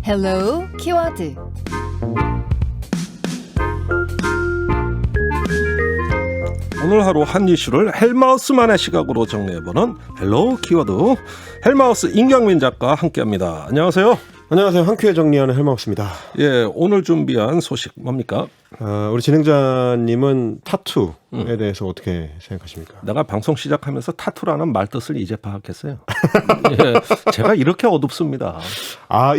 Hello 키워드. 오늘 하루 한 이슈를 헬마우스만의 시각으로 정리해보는 헬로우 키워드. 헬마우스 임경민 작가 함께합니다. 안녕하세요. 안녕하세요. 한 큐에 정리하는 헬마우스입니다. 예, 오늘 준비한 소식 뭡니까? 우리 진행자님은 타투에 대해서 어떻게 생각하십니까? 내가 방송 시작하면서 타투라는 말 뜻을 이제 파악했어요. 예, 제가 이렇게 어둡습니다.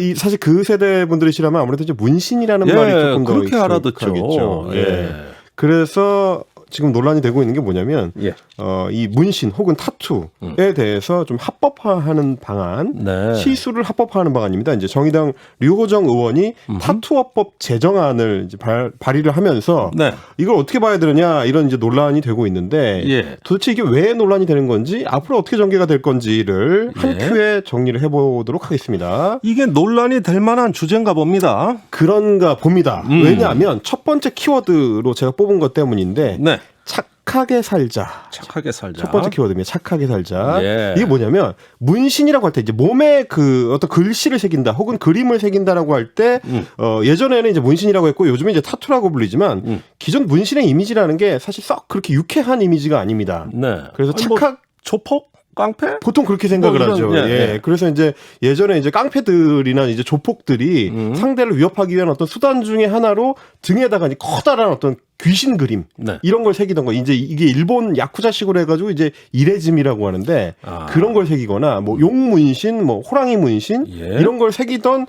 이 사실 그 세대 분들이시라면 아무래도 이제 문신이라는 말이 조금 더 그렇게 알아듣죠. 예. 그래서 지금 논란이 되고 있는 게 뭐냐면 이 문신 혹은 타투에 대해서 좀 합법화하는 방안, 시술을 합법화하는 방안입니다. 이제 정의당 류호정 의원이 타투화법 제정안을 이제 발의를 하면서 이걸 어떻게 봐야 되느냐 이런 이제 논란이 되고 있는데 도대체 이게 왜 논란이 되는 건지 앞으로 어떻게 전개가 될 건지를 한 큐에 정리를 해보도록 하겠습니다. 이게 논란이 될 만한 주제인가 봅니다. 그런가 봅니다. 왜냐하면 첫 번째 키워드로 제가 뽑은 것 때문인데 착하게 살자. 착하게 살자. 첫 번째 키워드입니다. 착하게 살자. 이게 뭐냐면 문신이라고 할 때 이제 몸에 그 어떤 글씨를 새긴다 혹은 그림을 새긴다라고 할 때 예전에는 이제 문신이라고 했고 요즘에 이제 타투라고 불리지만 기존 문신의 이미지라는 게 사실 썩 그렇게 유쾌한 이미지가 아닙니다. 그래서 조폭? 깡패? 보통 그렇게 생각을 하죠. 그래서 이제 예전에 이제 깡패들이나 이제 조폭들이 상대를 위협하기 위한 어떤 수단 중에 하나로 등에다가 이제 커다란 어떤 귀신 그림 이런 걸 새기던 거. 이제 이게 일본 야쿠자식으로 해가지고 이제 이레즘이라고 하는데 그런 걸 새기거나 뭐 용 문신, 뭐 호랑이 문신 이런 걸 새기던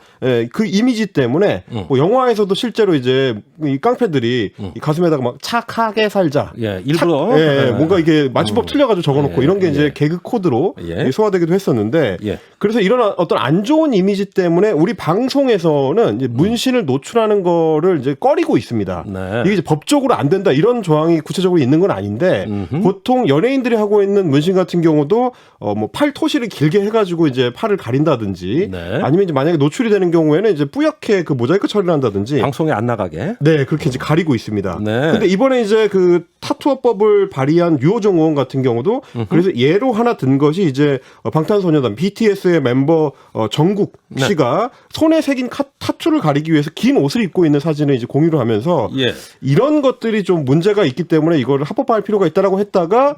그 이미지 때문에 뭐 영화에서도 실제로 이제 이 깡패들이 이 가슴에다가 막 착하게 살자. 일부러 뭔가 이게 맞춤법 틀려가지고 적어놓고 이런 게 이제 개그 코드로 소화되기도 했었는데 그래서 이런 어떤 안 좋은 이미지 때문에 우리 방송에서는 이제 문신을 노출하는 거를 이제 꺼리고 있습니다. 이게 이제 법적으로 안 된다 이런 조항이 구체적으로 있는 건 아닌데 보통 연예인들이 하고 있는 문신 같은 경우도 뭐 팔 토시를 길게 해가지고 이제 팔을 가린다든지 아니면 이제 만약에 노출이 되는 경우에는 이제 뿌옇게 그 모자이크 처리를 한다든지 방송에 안 나가게 그렇게 이제 가리고 있습니다. 근데 이번에 이제 그 타투화법을 발의한 류호정 의원 같은 경우도 그래서 예로 하나 든 것이 이제 방탄소년단 BTS의 멤버 정국 씨가 손에 새긴 타투를 가리기 위해서 긴 옷을 입고 있는 사진을 이제 공유를 하면서 이런 것들이 좀 문제가 있기 때문에 이걸 합법화할 필요가 있다라고 했다가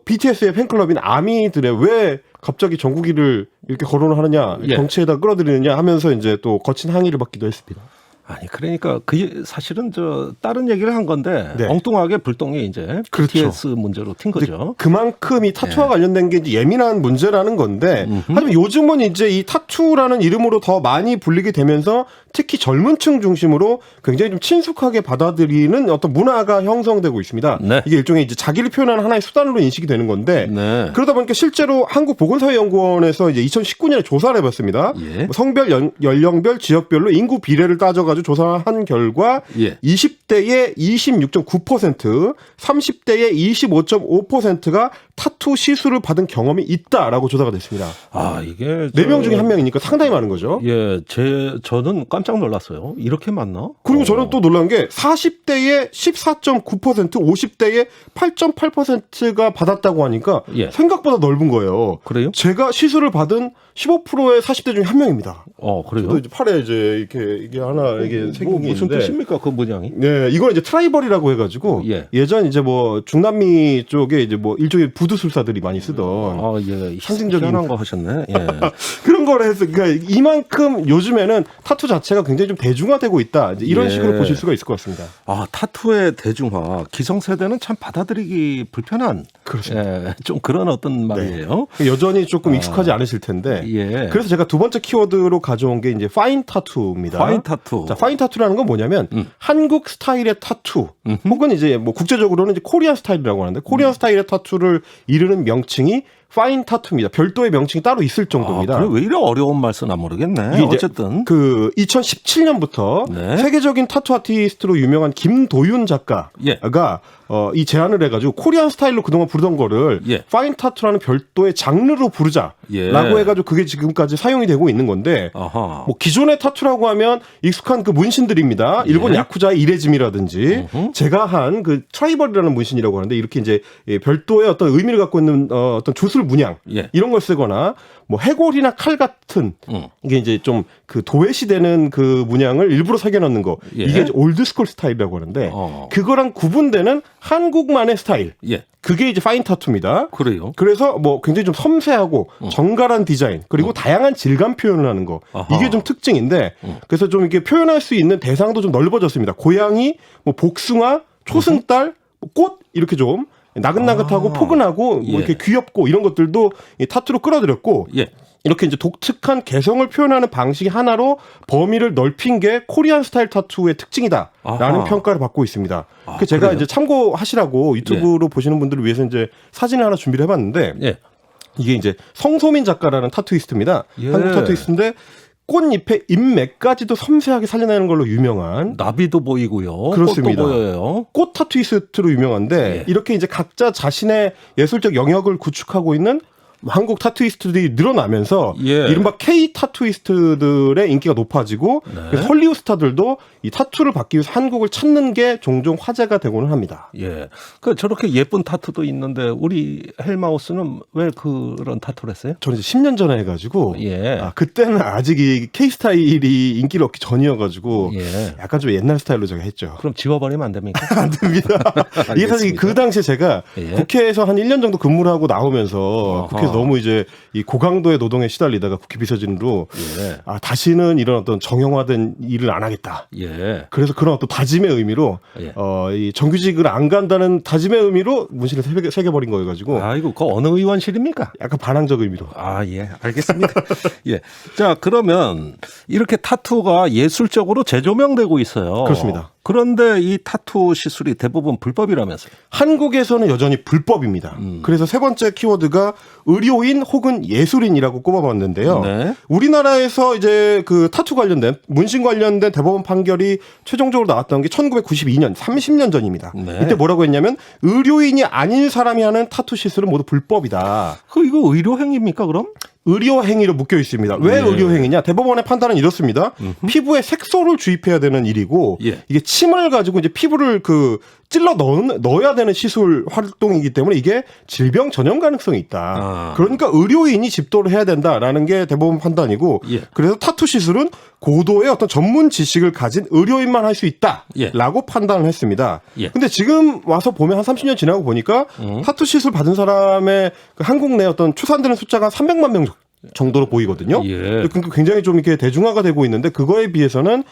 BTS의 팬클럽인 아미들의 왜 갑자기 정국이를 이렇게 거론을 하느냐 정치에다 끌어들이느냐 하면서 이제 또 거친 항의를 받기도 했습니다. 아니 그러니까 그 사실은 저 다른 얘기를 한 건데 엉뚱하게 불똥이 이제 BTS 문제로 튄 거죠. 그만큼 이 타투와 관련된 게 이제 예민한 문제라는 건데 하지만 요즘은 이제 이 타투라는 이름으로 더 많이 불리게 되면서 특히 젊은 층 중심으로 굉장히 좀 친숙하게 받아들이는 어떤 문화가 형성되고 있습니다. 이게 일종의 이제 자기를 표현하는 하나의 수단으로 인식이 되는 건데 그러다 보니까 실제로 한국보건사회연구원에서 이제 2019년에 조사를 해봤습니다. 성별, 연령별, 지역별로 인구 비례를 따져가지고 조사한 결과 20대의 26.9%, 30대의 25.5%가 타투 시술을 받은 경험이 있다라고 조사가 됐습니다. 이게 4명 중에 1명이니까 상당히 많은 거죠. 저는 깜짝 놀랐어요. 이렇게 많나? 그리고 저는 또 놀란 게 40대의 14.9%, 50대의 8.8%가 받았다고 하니까 생각보다 넓은 거예요. 그래요? 제가 시술을 받은 15%의 40대 중에 1명입니다. 그래요? 저도 이제 팔에 이제 이게 하나 이게 생긴 게 무슨 있는데 뜻입니까? 그 모양이? 이건 이제 트라이벌이라고 해가지고 예전 이제 뭐 중남미 쪽에 이제 뭐 일종의 부두술사들이 많이 쓰던 상징적인 희한한 거 하셨네. 그런 걸 해서 그러니까 이만큼 요즘에는 타투 자체가 굉장히 좀 대중화되고 있다. 이제 이런 식으로 보실 수가 있을 것 같습니다. 타투의 대중화, 기성세대는 참 받아들이기 불편한 좀 그런 어떤 말이에요. 여전히 조금 익숙하지 않으실 텐데. 그래서 제가 두 번째 키워드로 가져온 게 이제 파인 타투입니다. 파인 타투. 자, 파인 타투라는 건 뭐냐면 한국 스타일의 타투 혹은 이제 뭐 국제적으로는 이제 코리안 스타일이라고 하는데 코리안 스타일의 타투를 이르는 명칭이 파인 타투입니다. 별도의 명칭이 따로 있을 정도입니다. 그래 왜 이래 어려운 말 쓰나 모르겠네. 어쨌든 그 2017년부터 세계적인 타투 아티스트로 유명한 김도윤 작가가 이 제안을 해가지고 코리안 스타일로 그동안 부르던 거를 파인 타투라는 별도의 장르로 부르자라고 해가지고 그게 지금까지 사용이 되고 있는 건데 뭐 기존의 타투라고 하면 익숙한 그 문신들입니다. 일본 야쿠자의 이레즘이라든지 제가 한 그 트라이벌이라는 문신이라고 하는데 이렇게 이제 별도의 어떤 의미를 갖고 있는 어떤 주술 예술 문양 예. 이런 걸 쓰거나 뭐 해골이나 칼 같은 이게 이제 좀 그 도외시되는 그 문양을 일부러 새겨넣는 거 예. 이게 이제 올드스쿨 스타일이라고 하는데 그거랑 구분되는 한국만의 스타일. 예. 그게 이제 파인 타투입니다. 그래요. 그래서 뭐 굉장히 좀 섬세하고 정갈한 디자인 그리고 다양한 질감 표현을 하는 거 아하. 이게 좀 특징인데 그래서 좀 이렇게 표현할 수 있는 대상도 좀 넓어졌습니다. 고양이, 뭐 복숭아, 초승달, 뭐 꽃 이렇게 좀 나긋나긋하고 포근하고 뭐 예. 이렇게 귀엽고 이런 것들도 이 타투로 끌어들였고 예. 이렇게 이제 독특한 개성을 표현하는 방식이 하나로 범위를 넓힌 게 코리안 스타일 타투의 특징이다라는 아하. 평가를 받고 있습니다. 그 제가 그래요? 이제 참고하시라고 유튜브로 보시는 분들을 위해서 이제 사진을 하나 준비를 해봤는데 예. 이게 이제 성소민 작가라는 타투이스트입니다. 예. 한국 타투이스트인데 꽃잎의 잎맥까지도 섬세하게 살려내는 걸로 유명한 나비도 보이고요. 그렇습니다. 꽃도 보여요. 꽃 타투이스트로 유명한데 예. 이렇게 이제 각자 자신의 예술적 영역을 구축하고 있는 한국 타투이스트들이 늘어나면서 예. 이른바 K 타투이스트들의 인기가 높아지고 그래서 헐리우드 스타들도 이 타투를 받기 위해서 한국을 찾는 게 종종 화제가 되고는 합니다. 예. 그 저렇게 예쁜 타투도 있는데 우리 헬마우스는 왜 그런 타투를 했어요? 저는 이제 10년 전에 해가지고 예. 그때는 아직 이 K 스타일이 인기를 얻기 전이어가지고 예. 약간 좀 옛날 스타일로 제가 했죠. 그럼 지워버리면 안 됩니까? 안 됩니다. 이게 사실 알겠습니다. 그 당시에 제가 예. 국회에서 한 1년 정도 근무를 하고 나오면서 아하. 국회에서 너무 이제 이 고강도의 노동에 시달리다가 국회 비서진으로 예. 다시는 이런 어떤 정형화된 일을 안 하겠다. 예. 그래서 그런 어떤 다짐의 의미로 예. 이 정규직을 안 간다는 다짐의 의미로 문신을 새겨버린 거여가지고 아이고, 그 어느 의원실입니까? 약간 반항적 의미로. 아, 예, 알겠습니다. 예. 자, 그러면 이렇게 타투가 예술적으로 재조명되고 있어요. 그렇습니다. 그런데 이 타투 시술이 대부분 불법이라면서요. 한국에서는 여전히 불법입니다. 그래서 세 번째 키워드가 의료인 혹은 예술인이라고 꼽아봤는데요. 네. 우리나라에서 이제 그 타투 관련된 문신 관련된 대법원 판결이 최종적으로 나왔던 게 1992년, 30년 전입니다. 네. 이때 뭐라고 했냐면 의료인이 아닌 사람이 하는 타투 시술은 모두 불법이다. 이거 의료행위입니까, 그럼? 의료 행위로 묶여 있습니다. 왜 예. 의료 행위냐? 대법원의 판단은 이렇습니다. 피부에 색소를 주입해야 되는 일이고 예. 이게 침을 가지고 이제 피부를 찔러 넣어야 되는 시술 활동이기 때문에 이게 질병 전염 가능성이 있다. 아. 그러니까 의료인이 집도를 해야 된다라는 게 대법원 판단이고 예. 그래서 타투 시술은 고도의 어떤 전문 지식을 가진 의료인만 할 수 있다라고 판단을 했습니다. 예. 근데 지금 와서 보면 한 30년 지나고 보니까 타투 시술 받은 사람의 그 한국 내 어떤 추산되는 숫자가 한 300만 명 정도로 보이거든요. 예. 그러니까 굉장히 좀 이렇게 대중화가 되고 있는데 그거에 비해서는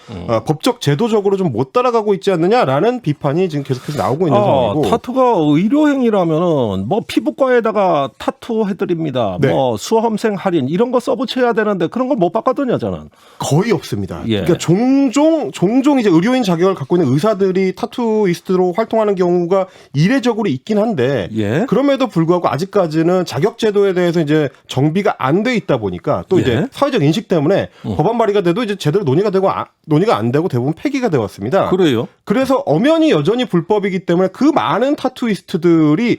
법적 제도적으로 좀 못 따라가고 있지 않느냐라는 비판이 지금 계속해서 나오고 있는 상황이고. 타투가 의료행위라면은 뭐 피부과에다가 타투 해드립니다. 네. 뭐 수험생 할인 이런 거 써붙여야 되는데 그런 걸 못 받거든요, 저는. 거의 없습니다. 예. 그러니까 종종 이제 의료인 자격을 갖고 있는 의사들이 타투이스트로 활동하는 경우가 이례적으로 있긴 한데 예. 그럼에도 불구하고 아직까지는 자격 제도에 대해서 이제 정비가 안 돼 있다 보니까 또 이제 예. 사회적 인식 때문에 법안 발의가 돼도 이제 제대로 논의가 안 되고 대부분 폐기가 되어 왔습니다. 그래요? 그래서 엄연히 여전히 불법이기 때문에 그 많은 타투이스트들이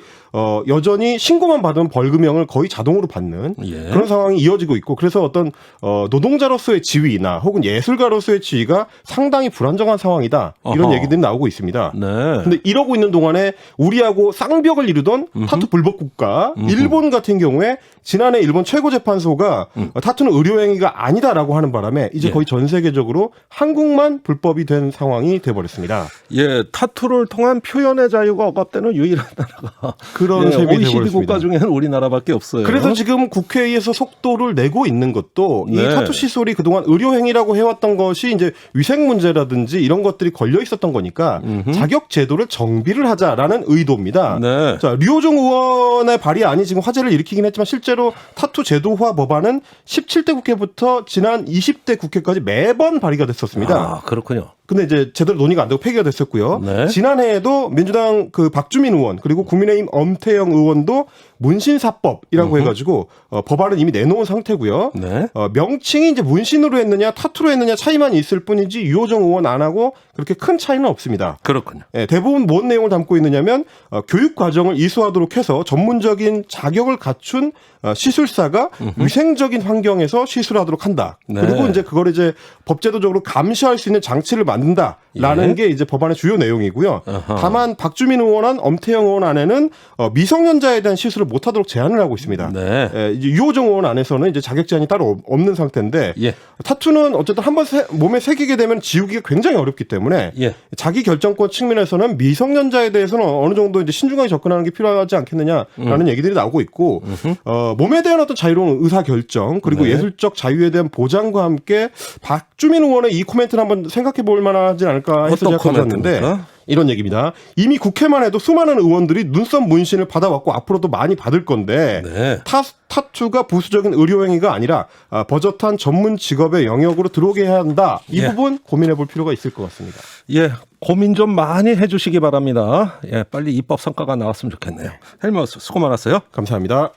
여전히 신고만 받으면 벌금형을 거의 자동으로 받는 예. 그런 상황이 이어지고 있고 그래서 어떤 노동자로서의 지위나 혹은 예술가로서의 지위가 상당히 불안정한 상황이다. 이런 아하. 얘기들이 나오고 있습니다. 네. 근데 이러고 있는 동안에 우리하고 쌍벽을 이루던 타투 불법 국가 일본 같은 경우에 지난해 일본 최고재판소가 타투는 의료행위가 아니다라고 하는 바람에 이제 예. 거의 전 세계적으로 한국만 불법이 된 상황이 돼버렸습니다. 예, 타투를 통한 표현의 자유가 억압되는 유일한 나라가 그런 셈이 OECD 돼버렸습니다. 국가 중에는 우리나라밖에 없어요. 그래서 지금 국회에서 속도를 내고 있는 것도 이 네. 타투 시술이 그동안 의료행위라고 해왔던 것이 이제 위생 문제라든지 이런 것들이 걸려 있었던 거니까 자격 제도를 정비를 하자라는 의도입니다. 네. 자, 류호정 의원의 발의안이 지금 화제를 일으키긴 했지만 실제로 타투 제도화 법안은 17대 국회부터 지난 20대 국회까지 매번 발의가 됐었습니다. 아, 그렇군요. 근데 이제 제대로 논의가 안 되고 폐기가 됐었고요. 네. 지난해에도 민주당 그 박주민 의원 그리고 국민의힘 엄태영 의원도 문신사법이라고 해가지고 법안을 이미 내놓은 상태고요. 네. 명칭이 이제 문신으로 했느냐 타투로 했느냐 차이만 있을 뿐이지 유호정 의원 안 하고 그렇게 큰 차이는 없습니다. 그렇군요. 예, 대부분 뭔 내용을 담고 있느냐면 교육 과정을 이수하도록 해서 전문적인 자격을 갖춘 시술사가 위생적인 환경에서 시술하도록 한다. 네. 그리고 이제 그걸 이제 법제도적으로 감시할 수 있는 장치를 만든다라는 예. 게 이제 법안의 주요 내용이고요. 아하. 다만 박주민 의원안, 엄태영 의원 안에는 미성년자에 대한 시술을 못하도록 제한을 하고 있습니다. 네. 예, 이제 유호정 의원 안에서는 이제 자격 제한이 따로 없는 상태인데 예. 타투는 어쨌든 한번 몸에 새기게 되면 지우기가 굉장히 어렵기 때문에 예. 자기 결정권 측면에서는 미성년자에 대해서는 어느 정도 이제 신중하게 접근하는 게 필요하지 않겠느냐라는 얘기들이 나오고 있고 몸에 대한 어떤 자유로운 의사 결정 그리고 네. 예술적 자유에 대한 보장과 함께 박주민 의원의 이 코멘트를 한번 생각해 볼 만하지 않을까 해서 어떤 제가 가져왔는데 코멘트입니까? 이런 얘기입니다. 이미 국회만 해도 수많은 의원들이 눈썹 문신을 받아왔고 앞으로도 많이 받을 건데 네. 타투가 부수적인 의료행위가 아니라 버젓한 전문 직업의 영역으로 들어오게 해야 한다. 이 예. 부분 고민해 볼 필요가 있을 것 같습니다. 예, 고민 좀 많이 해주시기 바랍니다. 예, 빨리 입법 성과가 나왔으면 좋겠네요. 헬마우스 수고 많았어요. 감사합니다.